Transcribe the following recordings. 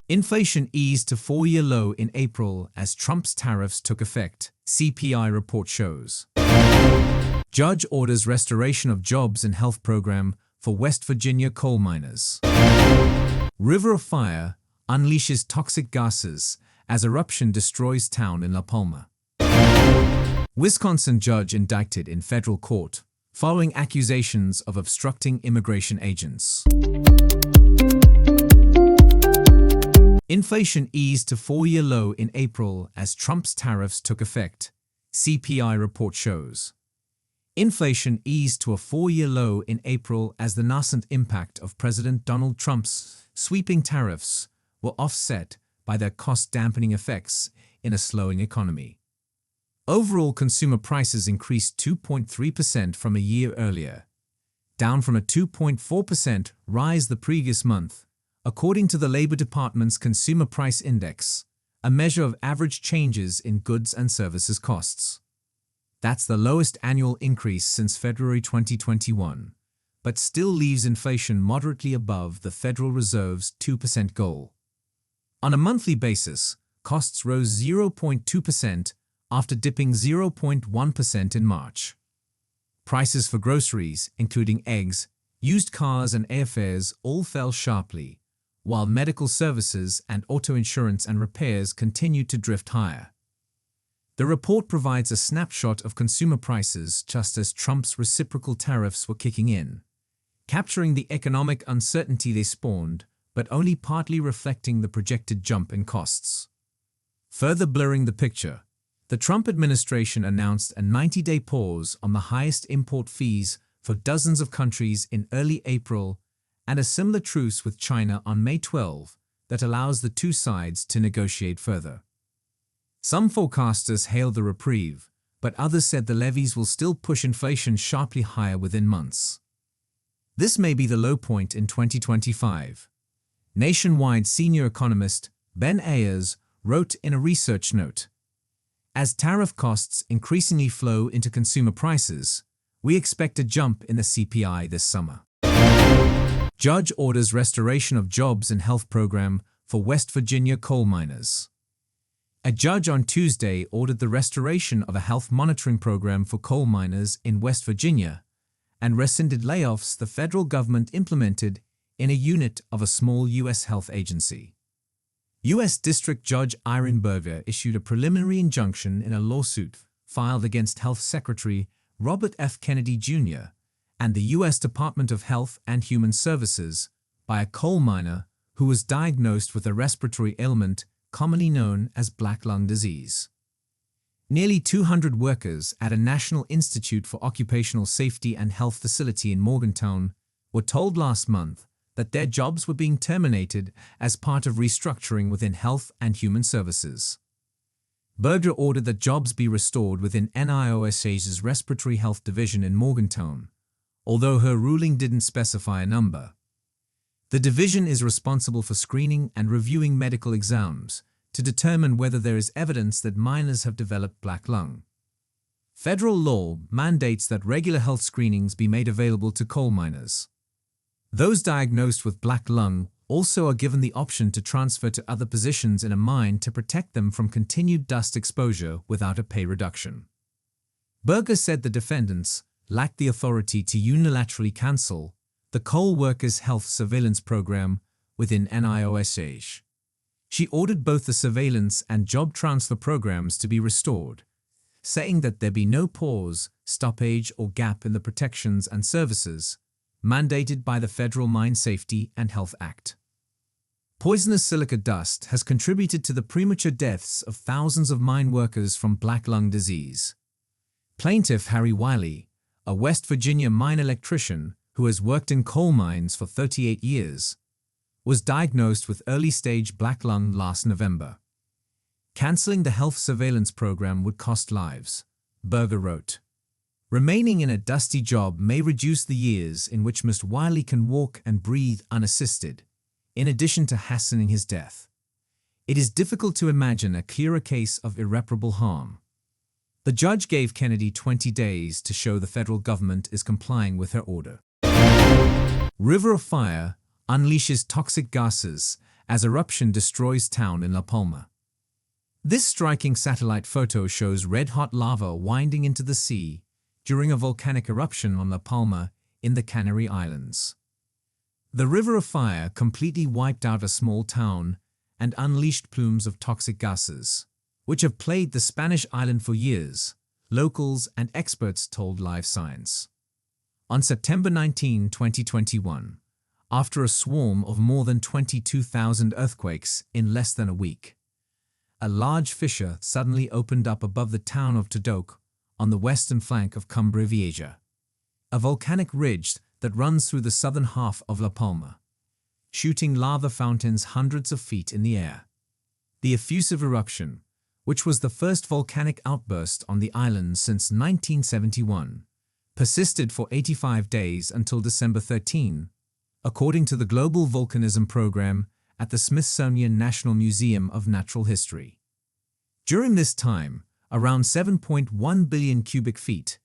Inflation eased to four-year low in April as Trump's tariffs took effect, CPI report shows. Judge orders restoration of jobs and health program for West Virginia coal miners. River of fire unleashes toxic gases as eruption destroys town in Palma. Wisconsin judge indicted in federal court following accusations of obstructing immigration agents. Inflation eased to four-year low in April as Trump's tariffs took effect, CPI report shows. Inflation eased to a four-year low in April as the nascent impact of President Donald Trump's sweeping tariffs were offset by their cost-dampening effects in a slowing economy. Overall consumer prices increased 2.3% from a year earlier, down from a 2.4% rise the previous month, according to the Labor Department's Consumer Price Index, a measure of average changes in goods and services costs. That's the lowest annual increase since February 2021, but still leaves inflation moderately above the Federal Reserve's 2% goal. On a monthly basis, costs rose 0.2% after dipping 0.1% in March. Prices for groceries, including eggs, used cars and airfares, all fell sharply, while medical services and auto insurance and repairs continued to drift higher. The report provides a snapshot of consumer prices just as Trump's reciprocal tariffs were kicking in, capturing the economic uncertainty they spawned, but only partly reflecting the projected jump in costs. Further blurring the picture, the Trump administration announced a 90-day pause on the highest import fees for dozens of countries in early April and a similar truce with China on May 12 that allows the two sides to negotiate further. Some forecasters hailed the reprieve, but others said the levies will still push inflation sharply higher within months. This may be the low point in 2025. Nationwide senior economist Ben Ayers wrote in a research note, "As tariff costs increasingly flow into consumer prices, we expect a jump in the CPI this summer." Judge orders restoration of jobs and health program for West Virginia coal miners. A judge on Tuesday ordered the restoration of a health monitoring program for coal miners in West Virginia and rescinded layoffs the federal government implemented in a unit of a small U.S. health agency. U.S. District Judge Irene Berger issued a preliminary injunction in a lawsuit filed against Health Secretary Robert F. Kennedy, Jr. and the U.S. Department of Health and Human Services by a coal miner who was diagnosed with a respiratory ailment commonly known as black lung disease. Nearly 200 workers at a National Institute for Occupational Safety and Health facility in Morgantown were told last month that their jobs were being terminated as part of restructuring within Health and Human Services. Berger ordered that jobs be restored within NIOSH's Respiratory Health Division in Morgantown, although her ruling didn't specify a number. The division is responsible for screening and reviewing medical exams to determine whether there is evidence that miners have developed black lung. Federal law mandates that regular health screenings be made available to coal miners. Those diagnosed with black lung also are given the option to transfer to other positions in a mine to protect them from continued dust exposure without a pay reduction. Berger said the defendants lacked the authority to unilaterally cancel the Coal Workers' Health Surveillance Program within NIOSH. She ordered both the surveillance and job transfer programs to be restored, saying that there be no pause, stoppage, or gap in the protections and services mandated by the Federal Mine Safety and Health Act. Poisonous silica dust has contributed to the premature deaths of thousands of mine workers from black lung disease. Plaintiff Harry Wiley, a West Virginia mine electrician who has worked in coal mines for 38 years, was diagnosed with early-stage black lung last November. Canceling the health surveillance program would cost lives, Berger wrote. Remaining in a dusty job may reduce the years in which Mr. Wiley can walk and breathe unassisted, in addition to hastening his death. It is difficult to imagine a clearer case of irreparable harm. The judge gave Kennedy 20 days to show the federal government is complying with her order. River of fire unleashes toxic gases as eruption destroys town in La Palma. This striking satellite photo shows red-hot lava winding into the sea during a volcanic eruption on La Palma in the Canary Islands. The river of fire completely wiped out a small town and unleashed plumes of toxic gases, which have plagued the Spanish island for years, locals and experts told Live Science. On September 19, 2021, after a swarm of more than 22,000 earthquakes in less than a week, a large fissure suddenly opened up above the town of Tudok on the western flank of Cumbre Vieja, a volcanic ridge that runs through the southern half of La Palma, shooting lava fountains hundreds of feet in the air. The effusive eruption, which was the first volcanic outburst on the island since 1971, persisted for 85 days until December 13, according to the Global Volcanism Program at the Smithsonian National Museum of Natural History. During this time, around 7.1 billion cubic feet,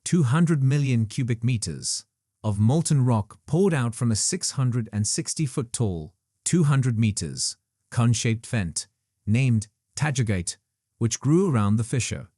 200 million cubic meters, of molten rock poured out from a 660-foot tall, 200 meters, cone-shaped vent, named Tajagate, which grew around the fissure.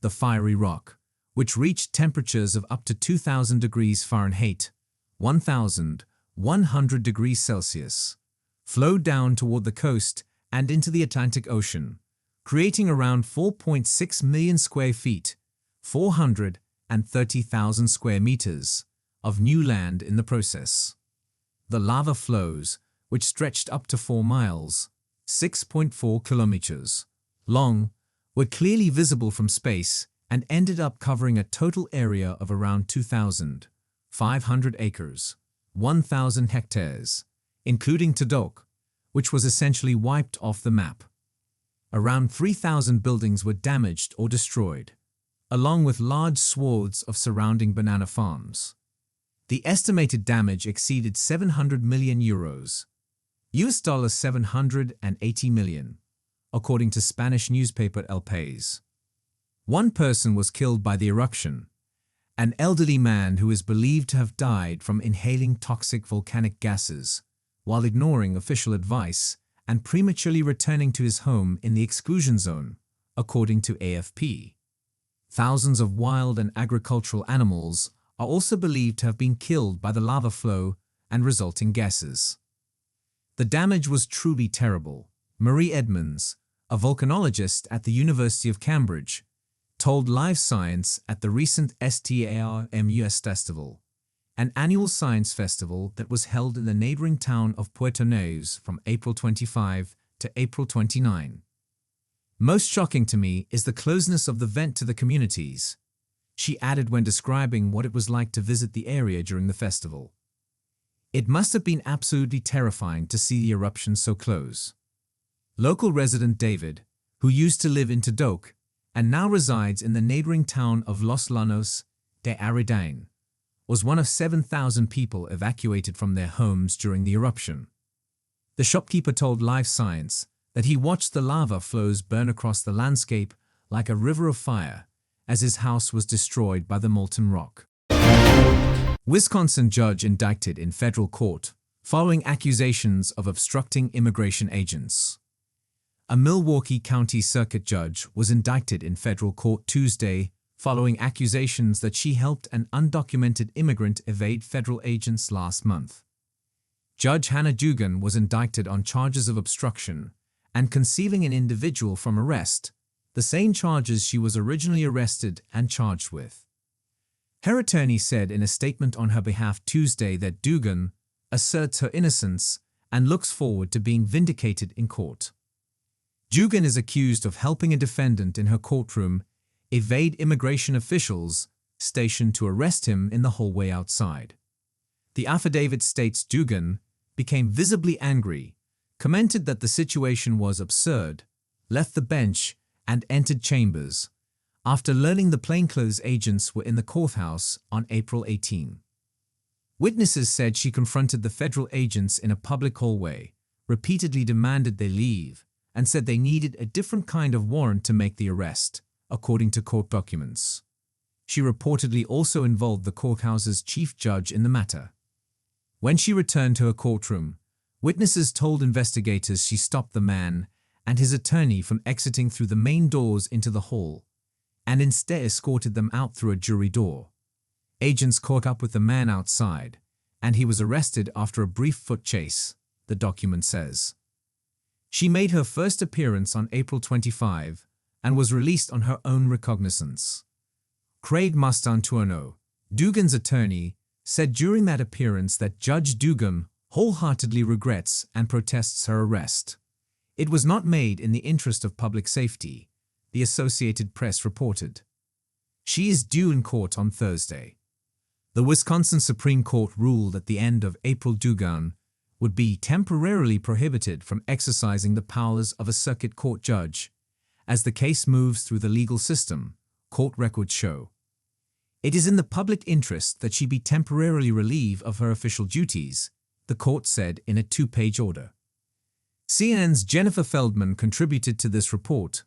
The fiery rock, which reached temperatures of up to 2,000 degrees Fahrenheit, 1,100 degrees Celsius, flowed down toward the coast and into the Atlantic Ocean, creating around 4.6 million square feet, 430,000 square meters, of new land in the process. The lava flows, which stretched up to 4 miles, 6.4 kilometers, long, were clearly visible from space and ended up covering a total area of around 2,500 acres, 1,000 hectares, including Tudok, which was essentially wiped off the map. Around 3,000 buildings were damaged or destroyed, along with large swaths of surrounding banana farms. The estimated damage exceeded 700 million euros, $780 million, according to Spanish newspaper El País. One person was killed by the eruption, an elderly man who is believed to have died from inhaling toxic volcanic gases while ignoring official advice and prematurely returning to his home in the exclusion zone, according to AFP. Thousands of wild and agricultural animals are also believed to have been killed by the lava flow and resulting gases. The damage was truly terrible, Marie Edmonds, a volcanologist at the University of Cambridge, told Live Science at the recent STARMUS Festival, an annual science festival that was held in the neighboring town of Puerto Neus from April 25 to April 29. Most shocking to me is the closeness of the vent to the communities, she added when describing what it was like to visit the area during the festival. It must have been absolutely terrifying to see the eruption so close. Local resident David, who used to live in Tudok and now resides in the neighboring town of Los Llanos de Aridain, was one of 7,000 people evacuated from their homes during the eruption. The shopkeeper told Live Science that he watched the lava flows burn across the landscape like a river of fire as his house was destroyed by the molten rock. Wisconsin judge indicted in federal court following accusations of obstructing immigration agents. A Milwaukee County Circuit judge was indicted in federal court Tuesday following accusations that she helped an undocumented immigrant evade federal agents last month. Judge Hannah Dugan was indicted on charges of obstruction and concealing an individual from arrest, the same charges she was originally arrested and charged with. Her attorney said in a statement on her behalf Tuesday that Dugan asserts her innocence and looks forward to being vindicated in court. Dugan is accused of helping a defendant in her courtroom evade immigration officials stationed to arrest him in the hallway outside. The affidavit states Dugan became visibly angry, commented that the situation was absurd, left the bench, and entered chambers, after learning the plainclothes agents were in the courthouse on April 18. Witnesses said she confronted the federal agents in a public hallway, repeatedly demanded they leave, and said they needed a different kind of warrant to make the arrest, according to court documents. She reportedly also involved the courthouse's chief judge in the matter. When she returned to her courtroom, Witnesses told investigators she stopped the man and his attorney from exiting through the main doors into the hall, and instead escorted them out through a jury door. Agents caught up with the man outside, and he was arrested after a brief foot chase, the document says. She made her first appearance on April 25 and was released on her own recognizance. Craig Mastantuono, Dugan's attorney, said during that appearance that Judge Dugan wholeheartedly regrets and protests her arrest. It was not made in the interest of public safety, the Associated Press reported. She is due in court on Thursday. The Wisconsin Supreme Court ruled at the end of April Dugan would be temporarily prohibited from exercising the powers of a circuit court judge as the case moves through the legal system, court records show. It is in the public interest that she be temporarily relieved of her official duties, the court said in a two-page order. CNN's Jennifer Feldman contributed to this report,